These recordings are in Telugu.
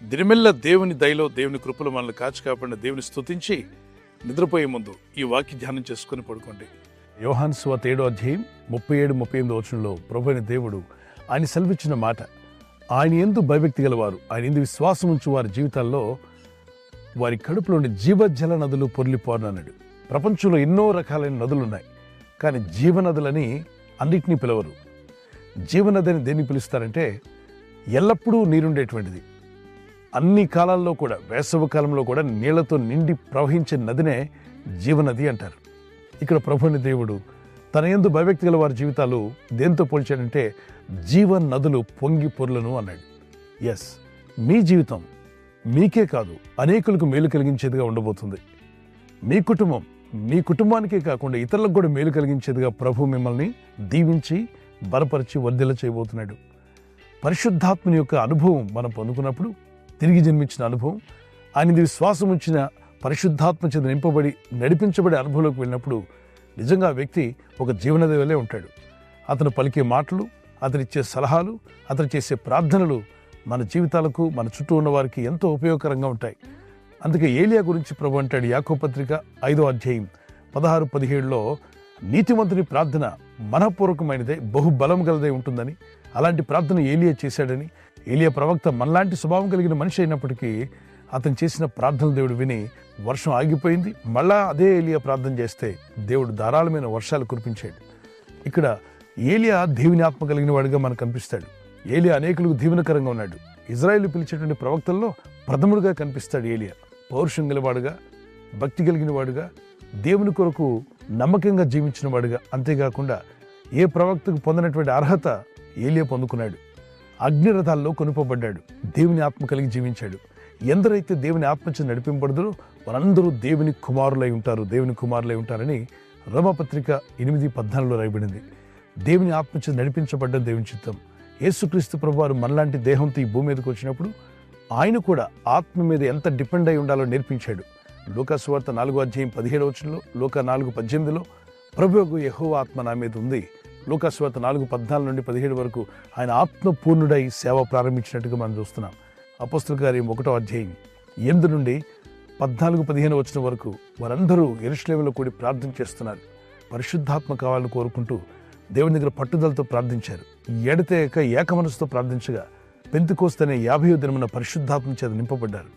దినమెల్ల దేవుని దయలో దేవుని కృపలో మనల్ని కాచి కాపాడిన దేవుని స్తుతించి నిద్రపోయే ముందు ఈ వాక్య ధ్యానం చేసుకుని పడుకోండి. యోహాను సువార్త 7వ అధ్యాయం 37-38 వచనంలో ప్రభువైన దేవుడు ఆయన సెలవిచ్చిన మాట, ఆయన యందు భయభక్తి గలవారు, ఆయన యందు విశ్వాసం ఉంచు వారి జీవితాల్లో వారి కడుపులోని జీవజల నదులు పొర్లిపోనన్నాడు. ప్రపంచంలో ఎన్నో రకాలైన నదులున్నాయి, కానీ జీవనదులని అన్నిటినీ పిలవరు. జీవనది అని దేన్ని పిలుస్తారంటే ఎల్లప్పుడూ నీరుండేటువంటిది, అన్ని కాలాల్లో కూడా, వేసవి కాలంలో కూడా నీళ్లతో నిండి ప్రవహించే నదినే జీవనది అంటారు. ఇక్కడ ప్రభువుని దేవుడు తన యందు భయభక్తి గల వారి జీవితాలు దేంతో పోల్చాడంటే జీవన నదులు పొంగి పొర్లను అన్నాడు. ఎస్, మీ జీవితం మీకే కాదు అనేకులకు మేలు కలిగించేదిగా ఉండబోతుంది. మీ కుటుంబానికే కాకుండా ఇతరులకు కూడా మేలు కలిగించేదిగా ప్రభు మిమ్మల్ని దీవించి బలపరిచి వర్ధిల్ల చేయబోతున్నాడు. పరిశుద్ధాత్మని యొక్క అనుభవం మనం పొందుకున్నప్పుడు, తిరిగి జన్మించిన అనుభవం, ఆయన విశ్వాసం ఉంచిన పరిశుద్ధాత్మ చేత నింపబడి నడిపించబడే అనుభవంలోకి వెళ్ళినప్పుడు నిజంగా ఆ వ్యక్తి ఒక జీవనది వలె ఉంటాడు. అతను పలికే మాటలు, అతనిచ్చే సలహాలు, అతను చేసే ప్రార్థనలు మన జీవితాలకు, మన చుట్టూ ఉన్న వారికి ఎంతో ఉపయోగకరంగా ఉంటాయి. అందుకే ఏలియా గురించి ప్రభు అంటాడు యాకోబు పత్రిక 5వ అధ్యాయం 16-17లో, నీతిమంతుని ప్రార్థన మనఃపూర్వకమైనదే, బహుబలం గలదై ఉంటుందని, అలాంటి ప్రార్థన ఏలియా చేశాడని, ఏలియా ప్రవక్త మనలాంటి స్వభావం కలిగిన మనిషి అయినప్పటికీ అతను చేసిన ప్రార్థనలు దేవుడు విని వర్షం ఆగిపోయింది. మళ్ళా అదే ఏలియా ప్రార్థన చేస్తే దేవుడు ధారాళమైన వర్షాలు కురిపించాడు. ఇక్కడ ఏలియా దేవుని ఆత్మ కలిగిన వాడిగా మనకు కనిపిస్తాడు. ఏలియా అనేకులకు దీవెనకరంగా ఉన్నాడు. ఇజ్రాయేలు పిలిచేటువంటి ప్రవక్తల్లో ప్రథముడుగా కనిపిస్తాడు ఏలియా. పౌరుషం గలవాడుగా, భక్తి కలిగిన వాడుగా, దేవుని కొరకు నమ్మకంగా జీవించిన వాడుగా, అంతేకాకుండా ఏ ప్రవక్తకు పొందినటువంటి అర్హత ఏలియా పొందుకున్నాడు. అగ్నిరథాల్లో కొనుపబడ్డాడు, దేవుని ఆత్మ కలిగి జీవించాడు. ఎందరైతే దేవుని ఆత్మచే నడిపింపబడదో వారందరూ దేవుని కుమారులై ఉంటారని రోమపత్రిక 8:14లో రాయబడింది. దేవుని ఆత్మచే నడిపించబడ్డం దేవుని చిత్తం. యేసుక్రీస్తు ప్రభువారు మనలాంటి దేహంతో ఈ భూమి మీదకి వచ్చినప్పుడు ఆయన కూడా ఆత్మ మీద ఎంత డిపెండ్ అయి ఉండాలో నేర్పించాడు. లూకా సువార్త 4వ అధ్యాయం 17వ వచనంలో, లూకా 4:18లో ప్రభువు యెహోవా ఆత్మ నా మీద ఉంది. లూకా సువార్త 4:14-17 వరకు ఆయన ఆత్మపూర్ణుడై సేవ ప్రారంభించినట్టుగా మనం చూస్తున్నాం. అపోస్తలుల కార్యం 1వ అధ్యాయం 8-14-15 వచనం వరకు వారందరూ యెరూషలేములో కూడి ప్రార్థన చేస్తున్నారు. పరిశుద్ధాత్మ కావాలని కోరుకుంటూ దేవుని దగ్గర పట్టుదలతో ప్రార్థించారు. ఎడతెగక ఏక మనసుతో ప్రార్థించగా పెంతెకోస్తు అనే 50వ దినమున పరిశుద్ధాత్మ చేత నింపబడ్డారు.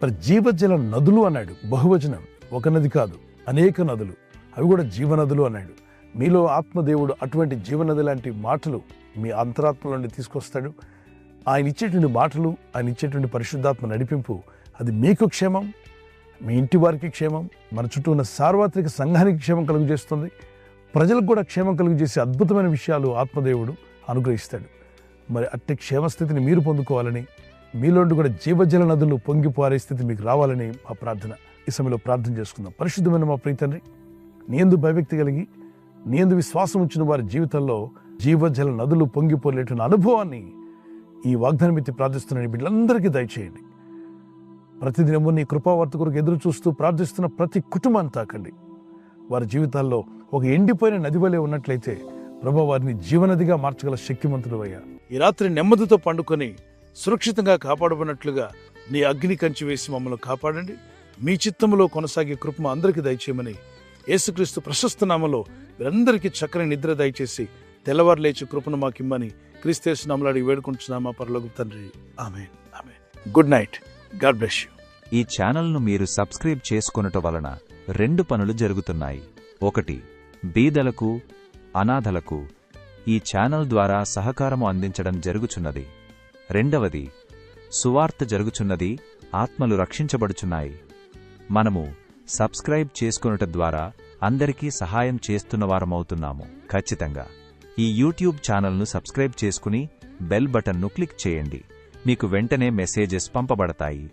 మరి జీవజల నదులు అన్నాడు, బహువచనం, ఒక నది కాదు, అనేక నదులు, అవి కూడా జీవనదులు అన్నాడు. మీలో ఆత్మదేవుడు అటువంటి జీవనది లాంటి మాటలు మీ అంతరాత్మ నుండి తీసుకొస్తాడు. ఆయన ఇచ్చేటువంటి మాటలు, ఆయన ఇచ్చేటువంటి పరిశుద్ధాత్మ నడిపింపు, అది మీకు క్షేమం, మీ ఇంటి వారికి క్షేమం, మన చుట్టూ ఉన్న సార్వత్రిక సంఘానికి క్షేమం కలుగు చేస్తుంది. ప్రజలకు కూడా క్షేమం కలుగు చేసే అద్భుతమైన విషయాలు ఆత్మదేవుడు అనుగ్రహిస్తాడు. మరి అట్టి క్షేమస్థితిని మీరు పొందుకోవాలని, మీలోండి కూడా జీవజల నదులు పొంగిపోరే స్థితి మీకు రావాలని మా ప్రార్థన. ఈ సమయంలో ప్రార్థన చేసుకుందాం. పరిశుద్ధమైన మా ప్రియ తండ్రి, నీ యందు భయభక్తి కలిగి, నీ యందు విశ్వాసం ఉంచిన వారి జీవితంలో జీవజల నదులు పొంగిపోలేటువంటి అనుభవాన్ని ఈ వాగ్దానం ఎత్తి ప్రార్థిస్తున్న బిడ్డలందరికీ దయచేయండి. ప్రతిదినము నీ కృపావార్త కొరకు ఎదురు చూస్తూ ప్రార్థిస్తున్న ప్రతి కుటుంబాన్ని తాకండి. వారి జీవితాల్లో ఒక ఎండిపోయిన నది వలె ఉన్నట్లయితే ప్రభు వారిని జీవనదిగా మార్చగల శక్తిమంతుడు అయ్యా. ఈ రాత్రి నెమ్మదితో పండుకొని సురక్షితంగా కాపాడబడినట్లుగా నీ అగ్ని కంచి వేసి మమ్మల్ని కాపాడండి. మీ చిత్తములో కొనసాగే కృప అందరికీ దయచేయమని యేసుక్రీస్తు ప్రశస్త నామములో వీరందరికీ చక్కని నిద్ర దయచేసి తెల్లవారు లేచి కృపను మాకిమ్మని క్రీస్తు నామములో అడిగి వేడుకుంటున్నామా పరలోకపు తండ్రి. ఆమేన్. ఆమేన్. Good night. God bless you. ఈ ఛానల్ను మీరు సబ్స్క్రైబ్ చేసుకొనుట వలన 2 పనులు జరుగుతున్నాయి. 1, బీదలకు, అనాథలకు ఈ ఛానల్ ద్వారా సహకారము అందించడం జరుగుచున్నది. 2, సువార్త జరుగుచున్నది, ఆత్మలు రక్షించబడుచున్నాయి. మనము సబ్స్క్రైబ్ చేసుకొనుట ద్వారా అందరికీ సహాయం చేస్తున్నవారమవుతున్నాము. ఖచ్చితంగా ఈ యూట్యూబ్ ఛానల్ను సబ్స్క్రైబ్ చేసుకుని బెల్ బటన్ను క్లిక్ చేయండి. మీకు వెంటనే మెసేజెస్ పంపబడతాయి.